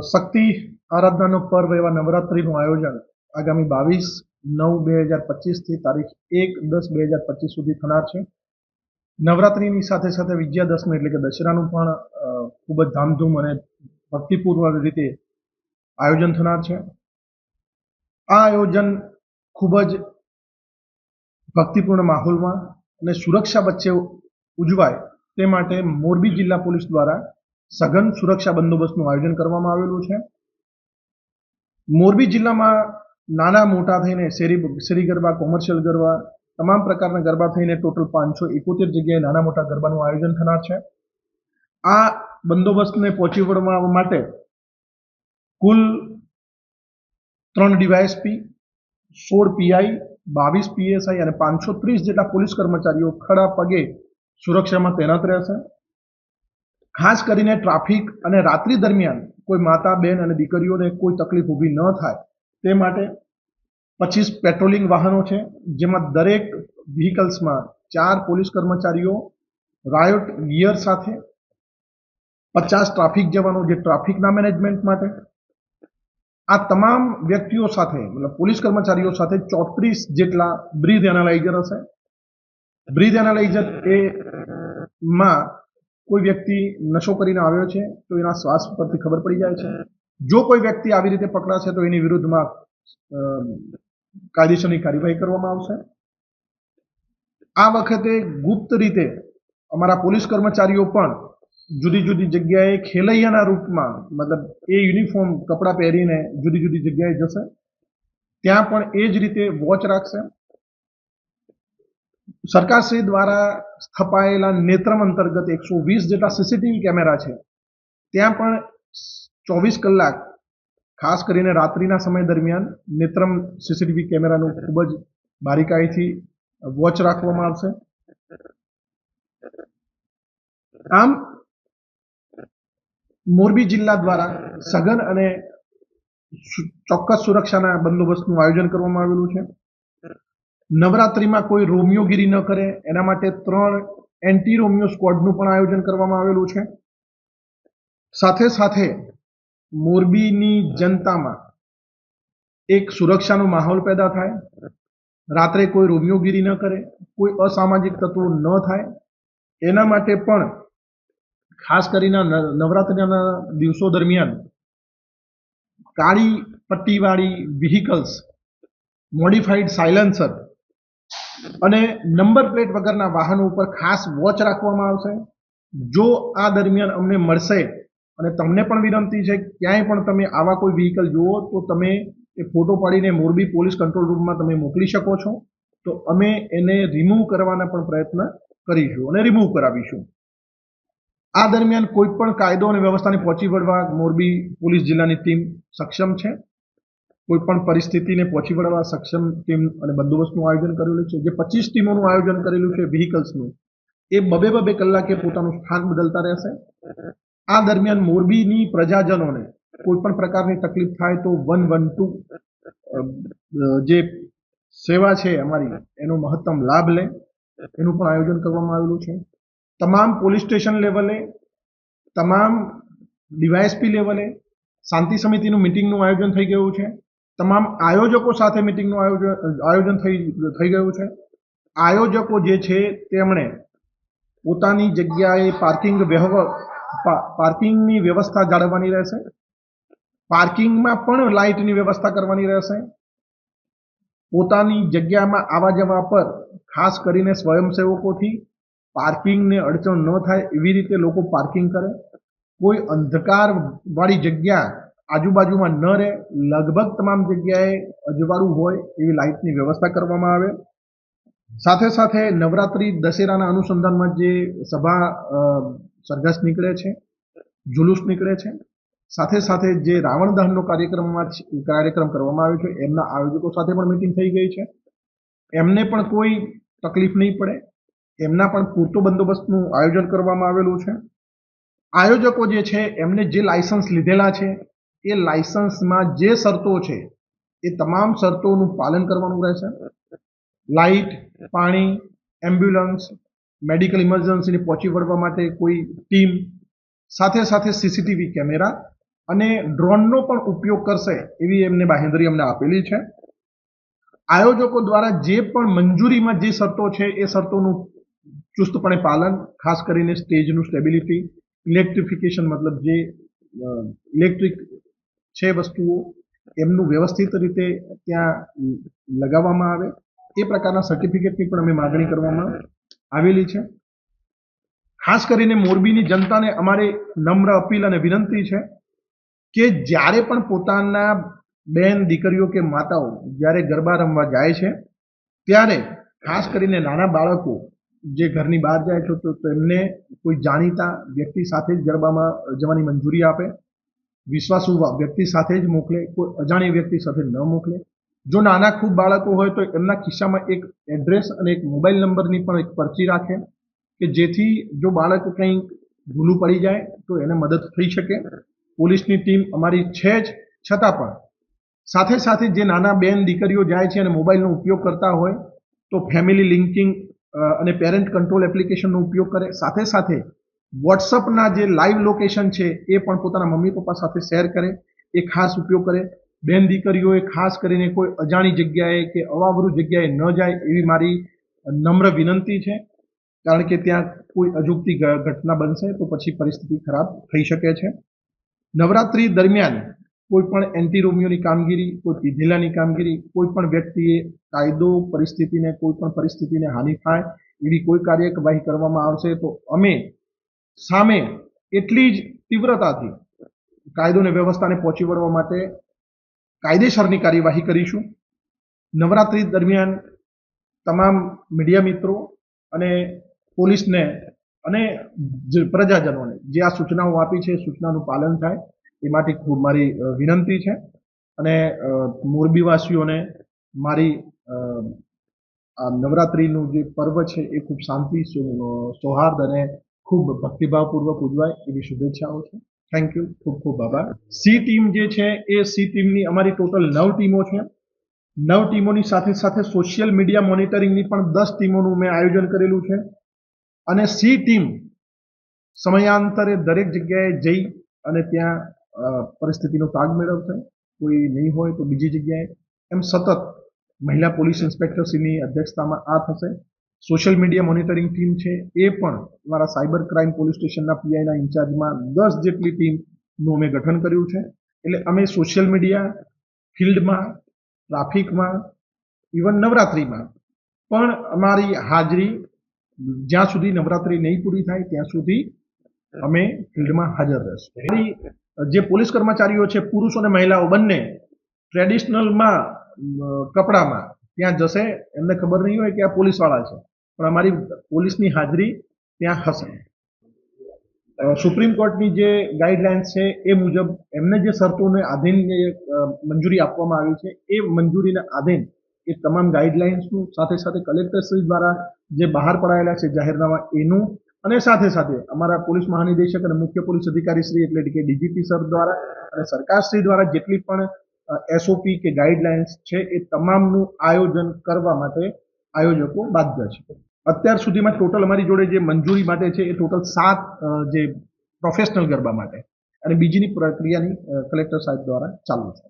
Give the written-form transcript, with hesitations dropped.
શક્તિ આરાધનાનો પર્વ એવા નવરાત્રિનું આયોજન આગામી 22/9/2025 થી તારીખ 1/10/2025 સુધી થનાર છે। નવરાત્રિની સાથે સાથે વિજયાદશમી એટલે કે દશેરાનું પણ ખૂબ જ ધામધૂમ અને ભક્તિપૂર્વક રીતે આયોજન થનાર છે। આ આયોજન ખૂબ જ ભક્તિપૂર્ણ માહોલમાં અને સુરક્ષા વચ્ચે ઉજવાય તે માટે મોરબી જિલ્લા પોલીસ દ્વારા સઘન સુરક્ષા બંદોબસ્તનું આયોજન કરવામાં આવેલું છે। મોરબી જિલ્લામાં નાના મોટા થઈને શેરી ગરબા, કોમર્શિયલ ગરબા, તમામ પ્રકારના ગરબા થઈને ટોટલ 571 જગ્યાએ નાના મોટા ગરબાનું આયોજન થનાર છે। આ બંદોબસ્તને પહોંચી વળવા માટે કુલ 3 ડીવાયએસપી, 16 પીઆઈ, 22 પીએસઆઈ અને 530 જેટલા પોલીસ કર્મચારીઓ ખડા પગે સુરક્ષામાં તૈનાત રહેશે। ખાસ કરીને ટ્રાફિક અને રાત્રિ દરમિયાન કોઈ માતા, બેન અને દીકરીઓને કોઈ તકલીફ ઊભી ન થાય તે માટે 25 પેટ્રોલિંગ વાહનો છે, જેમાં દરેક વ્હીકલ્સમાં 4 પોલીસ કર્મચારીઓ રાયોટ ગિયર સાથે, 50 ટ્રાફિક જવાનો જે ટ્રાફિકના મેનેજમેન્ટ માટે, આ તમામ વ્યક્તિઓ સાથે મતલબ પોલીસ કર્મચારીઓ સાથે 34 જેટલા બ્રીથ એનાલાઇઝર હશે। બ્રીથ એનાલાઇઝર માં કોઈ વ્યક્તિ નશો કરીને આવ્યો છે તો એના શ્વાસ પરથી ખબર પડી જાય છે। જો કોઈ વ્યક્તિ આવી રીતે પકડાશે તો એની વિરુદ્ધમાં કાયદેસરની કાર્યવાહી કરવામાં આવશે। આ વખતે ગુપ્ત રીતે અમારા પોલીસ કર્મચારીઓ પણ જુદી જુદી જગ્યાએ ખેલૈયાના રૂપમાં મતલબ એ યુનિફોર્મ કપડાં પહેરીને જુદી જુદી જગ્યાએ જશે, ત્યાં પણ એ જ રીતે વોચ રાખશે। સરકારશ્રી દ્વારા સ્થપાયેલા નેત્રમ અંતર્ગત 120 જેટલા સીસીટીવી કેમેરા છે, ત્યાં પણ 24 કલાક ખાસ કરીને રાત્રિના સમય દરમિયાન નેત્રમ સીસીટીવી કેમેરાનું ખૂબ જ બારીકાઈથી વોચ રાખવામાં આવશે। આમ મોરબી જિલ્લા દ્વારા સઘન અને ચોક્કસ સુરક્ષાના બંદોબસ્તનું આયોજન કરવામાં આવેલું છે। નવરાત્રિમાં કોઈ રોમિયોગીરી ન કરે એના માટે 3 એન્ટી રોમિયો સ્ક્વોડનું પણ આયોજન કરવામાં આવેલું છે। સાથે સાથે મોરબીની જનતામાં એક સુરક્ષાનો માહોલ પેદા થાય, રાત્રે કોઈ રોમિયોગીરી ન કરે, કોઈ અસામાજિક તત્વો ન થાય એના માટે પણ ખાસ કરીને નવરાત્રિના દિવસો દરમિયાન કાળી પટ્ટીવાળી વ્હીકલ્સ, મોડિફાઈડ સાયલેન્સર અને નંબર પ્લેટ વગરના વાહનો ઉપર ખાસ વોચ રાખવામાં આવશે। જો આ દરમિયાન અમને મળશે અને તમને પણ વિનંતી છે ક્યાંય પણ તમે આવા કોઈ વ્હીકલ જુઓ તો તમે એ ફોટો પાડીને મોરબી પોલીસ કંટ્રોલ રૂમમાં તમે મોકલી શકો છો, તો અમે એને રિમૂવ કરવાના પણ પ્રયત્ન કરીશું અને રિમૂવ કરાવીશું। આ દરમિયાન કોઈ પણ કાયદો અને વ્યવસ્થાને પહોંચી વળવા મોરબી પોલીસ જિલ્લાની ટીમ સક્ષમ છે। કોઈ પણ પરિસ્થિતિને પહોંચી વળવા સક્ષમ ટીમ અને બંદોબસ્તનું આયોજન કરેલું છે। જે 25 ટીમોનું આયોજન કરેલું છે વ્હીકલ્સનું, એ બબે કલાકે પોતાનું સ્થાન બદલતા રહેશે। આ દરમિયાન મોરબીની પ્રજાજનોને કોઈ પણ પ્રકારની તકલીફ થાય તો 112 જે સેવા છે અમારી એનો મહત્તમ લાભ લે એનું પણ આયોજન કરવામાં આવેલું છે। તમામ પોલીસ સ્ટેશન લેવલે, તમામ ડીવાયએસપી લેવલે શાંતિ સમિતિનું મિટિંગનું આયોજન થઈ ગયું છે। તમામ આયોજકો સાથે મિટિંગનું આયોજન થઈ ગયું છે। આયોજકો જે છે તેમણે પોતાની જગ્યાએ પાર્કિંગની વ્યવસ્થા જાળવવાની રહેશે। પાર્કિંગમાં પણ લાઇટની વ્યવસ્થા કરવાની રહેશે। પોતાની જગ્યામાં આવવા જવા પર ખાસ કરીને સ્વયંસેવકોથી પાર્કિંગને અડચણ ન થાય એવી રીતે લોકો પાર્કિંગ કરે। કોઈ અંધકાર વાળી જગ્યા આજુબાજુમાં ન રહે, લગભગ તમામ જગ્યાએ અજવાળું હોય એવી લાઇટની વ્યવસ્થા કરવામાં આવે। સાથે સાથે નવરાત્રિ દશેરાના અનુસંધાનમાં જે સભા સરઘસ નીકળે છે, જુલુસ નીકળે છે, સાથે સાથે જે રાવણ દહનનો કાર્યક્રમ કરવામાં આવ્યો છે એમના આયોજકો સાથે પણ મિટિંગ થઈ ગઈ છે। એમને પણ કોઈ તકલીફ નહીં પડે, એમના પણ પૂરતો બંદોબસ્તનું આયોજન કરવામાં આવેલું છે। આયોજકો જે છે એમને જે લાયસન્સ લીધેલા છે એ લાયસન્સમાં જે શરતો છે એ તમામ શરતોનું પાલન કરવાનું રહેશે। લાઇટ, પાણી, એમ્બ્યુલન્સ, મેડિકલ ઇમરજન્સીને પહોંચી વળવા માટે કોઈ ટીમ, સાથે સાથે સીસીટીવી કેમેરા અને ડ્રોનનો પણ ઉપયોગ કરશે એવી એમને બાંહેધરી અમને આપેલી છે. આયોજકો દ્વારા જે પણ મંજૂરીમાં જે શરતો છે એ શરતોનું ચુસ્તપણે પાલન, ખાસ કરીને સ્ટેજનું સ્ટેબિલિટી, ઇલેક્ટ્રિફિકેશન મતલબ જે ઇલેક્ટ્રિક છે વસ્તુઓ એમનું વ્યવસ્થિત રીતે ત્યાં લગાવવામાં આવે એ પ્રકારના સર્ટિફિકેટની પણ અમે માગણી કરવામાં આવેલી છે. ખાસ કરીને મોરબીની જનતાને અમારે નમ્ર અપીલ અને વિનંતી છે કે જ્યારે પણ પોતાના બેન દીકરીઓ કે માતાઓ જ્યારે ગરબા રમવા જાય છે ત્યારે ખાસ કરીને નાના બાળકો જે ઘરની બહાર જાય છે તો એમને કોઈ જાણીતા વ્યક્તિ સાથે જ ગરબામાં જવાની મંજૂરી આપે, વિશ્વાસુ વ્યક્તિ સાથે જ મોકલે, કોઈ અજાણી વ્યક્તિ સાથે ન મોકલે. જો નાના ખૂબ બાળકો હોય તો એમના ખિસ્સામાં એક એડ્રેસ અને એક મોબાઈલ નંબરની પણ એક પરચી રાખે કે જેથી જો બાળક કંઈ ભૂલું પડી જાય તો એને મદદ થઈ શકે. પોલીસની ટીમ અમારી છે જ, છતાં પણ સાથે સાથે જે નાના બેન દીકરીઓ જાય છે અને મોબાઈલનો ઉપયોગ કરતા હોય તો ફેમિલી લિંકિંગ અને પેરેન્ટ કંટ્રોલ એપ્લિકેશનનો ઉપયોગ કરે. સાથે સાથે વોટ્સઅપના જે લાઈવ લોકેશન છે એ પણ પોતાના મમ્મી પપ્પા સાથે શેર કરે, એ ખાસ ઉપયોગ કરે. બેન દીકરીઓએ ખાસ કરીને કોઈ અજાણી જગ્યાએ કે અવાવરૂ જગ્યાએ ન જાય એવી મારી નમ્ર વિનંતી છે, કારણ કે ત્યાં કોઈ અજુગતી ઘટના બનશે તો પછી પરિસ્થિતિ ખરાબ થઈ શકે છે. નવરાત્રી દરમિયાન કોઈ પણ એન્ટી રોમિયોની કામગીરી, કોઈ પીધેલાની કામગીરી, કોઈ પણ વ્યક્તિએ કાયદો પરિસ્થિતિને કોઈ પણ પરિસ્થિતિને હાનિ થાય એવી કોઈ કાર્યવાહી કરવામાં આવશે તો અમે સામે એટલી જ તીવ્રતાથી કાયદો અને વ્યવસ્થાને પહોંચી વળવા માટે કાયદેસરની કાર્યવાહી કરીશું. નવરાત્રી દરમિયાન તમામ મીડિયા મિત્રો અને પોલીસને અને પ્રજાજનોને જે આ સૂચનાઓ આપી છે સૂચનાનું પાલન થાય એ માટે ખૂબ મારી વિનંતી છે. અને મોરબીવાસીઓને મારી આ નવરાત્રિનું જે પર્વ છે એ ખૂબ શાંતિ, સૌહાર્દ અને ખૂબ ભક્તિભાવપૂર્વક ઉજવાય એવી શુભેચ્છાઓ છે. થેન્ક યુ, ખૂબ ખૂબ આભાર. સી ટીમ જે છે એ સી ટીમની અમારી ટોટલ 9 ટીમો છે. 9 ટીમોની સાથે સાથે સોશિયલ મીડિયા મોનિટરિંગની પણ 10 ટીમોનું મેં આયોજન કરેલું છે. અને સી ટીમ સમયાંતરે દરેક જગ્યાએ જઈ અને ત્યાં પરિસ્થિતિનો તાગ મેળવશે. કોઈ નહીં હોય તો બીજી જગ્યાએ, એમ સતત મહિલા પોલીસ ઇન્સ્પેક્ટરશ્રીની અધ્યક્ષતામાં આ થશે. સોશિયલ મીડિયા મોનિટરિંગ ટીમ છે એ પણ અમારા સાયબર ક્રાઇમ પોલીસ સ્ટેશનના પીઆઈના ઇન્ચાર્જમાં 10 જેટલી ટીમનું અમે ગઠન કર્યું છે. એટલે અમે સોશિયલ મીડિયા ફિલ્ડમાં, ટ્રાફિકમાં, ઇવન નવરાત્રિમાં પણ અમારી હાજરી જ્યાં સુધી નવરાત્રિ નહીં પૂરી થાય ત્યાં સુધી અમે ફિલ્ડમાં હાજર રહેશું. જે પોલીસ કર્મચારીઓ છે, પુરુષો અને મહિલાઓ બંને ટ્રેડિશનલમાં કપડામાં ત્યાં જશે. એમને ખબર નહીં હોય કે આ પોલીસવાળા છે, પણ અમારી પોલીસની હાજરી ત્યાં હશે. સુપ્રીમ કોર્ટની જે ગાઈડલાઇન્સ છે એ મુજબ એમને જે શરતોને આધીન મંજૂરી આપવામાં આવી છે એ મંજૂરીના આધીન એ તમામ ગાઈડલાઇન્સનું સાથે સાથે કલેક્ટરશ્રી દ્વારા જે બહાર પડાયેલા છે જાહેરનામા એનું અને સાથે સાથે અમારા પોલીસ મહાનિદેશક અને મુખ્ય પોલીસ અધિકારી શ્રી એટલે કે ડીજીપી સર દ્વારા અને સરકારશ્રી દ્વારા જેટલી પણ એસઓપી કે ગાઈડલાઇન્સ છે એ તમામનું આયોજન કરવા માટે આયોજકો બાધ્ય છે. અત્યાર સુધીમાં ટોટલ અમારી જોડે જે મંજૂરી માટે છે એ ટોટલ 7 જે પ્રોફેશનલ ગરબા માટે અને બીજીની પ્રક્રિયાની કલેક્ટર સાહેબ દ્વારા ચાલુ છે.